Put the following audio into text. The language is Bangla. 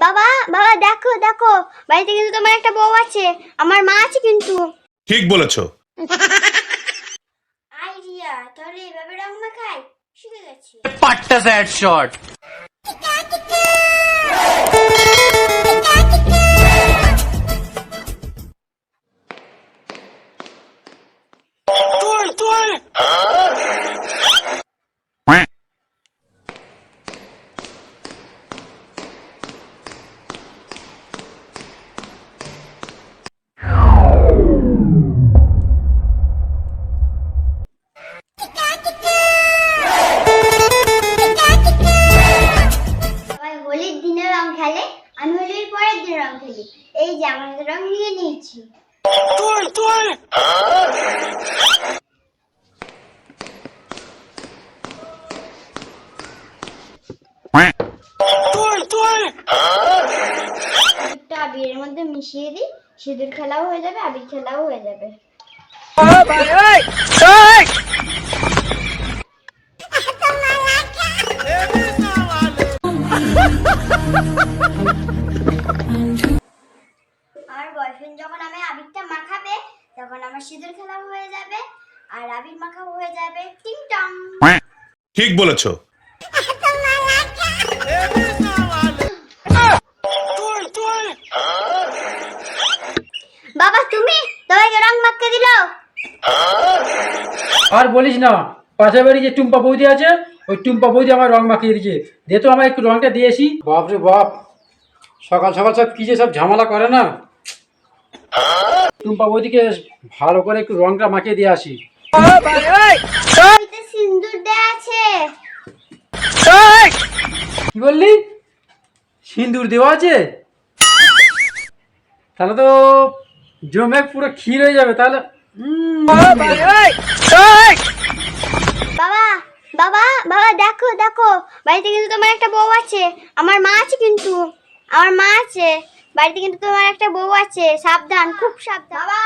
বাবা বাবা দেখো দেখো, বাড়িতে কিন্তু তোমার একটা বউ আছে, আমার মা আছে কিন্তু। ঠিক বলেছো। আইডিয়া, তাহলে এভাবে রং মাখাই শিখে গেছি। পাট্টা স্যাড শট। সবাই হোলির দিনে রং খেলে, আমি হোলির পরের দিন রং খেলি। এই যে আমার হাতে রং নিয়ে নিয়েছি। একটা আবিরের মধ্যে মিশিয়ে দিই, সিঁদুর খেলাও হয়ে যাবে, আবির খেলাও হয়ে যাবে। আমার বয়ফ্রেন্ড যখন আমি আবিরটা মাখাবে, তখন আমার সিঁদুর খেলাও হয়ে যাবে আর আবির মাখাও হয়ে যাবে। টিং টং। ঠিক বলেছো। বাবা তুমি তোমাকে রং মাখতে দিল? আর বলিস না, পাশের বাড়ি যে টুম্পা বৌদি আছে, ওই টুম্পা বৌদি আমার রং মাখিয়ে দিয়েছে। দে তো আমার একটু রংটা দিয়েছি। বাপরে বাপ, সকাল সকাল সব কি যে সব ঝামেলা করে না। টুম্পা বৌদিকে ভালো করে একটু রংটা মাখিয়ে দিয়ে আসি। এতে সিন্দুর দেয়া আছে। কি বললি? সিঁদুর দেওয়া আছে? তাহলে তো জমে পুরো ক্ষীর হয়ে যাবে। তাহলে বাবা বাবা বাবা দেখো দেখো, বাড়িতে কিন্তু তোমার একটা বউ আছে, আমার মা আছে কিন্তু। আমার মা আছে বাড়িতে, কিন্তু তোমার একটা বউ আছে, সাবধান, খুব সাবধান। বাবা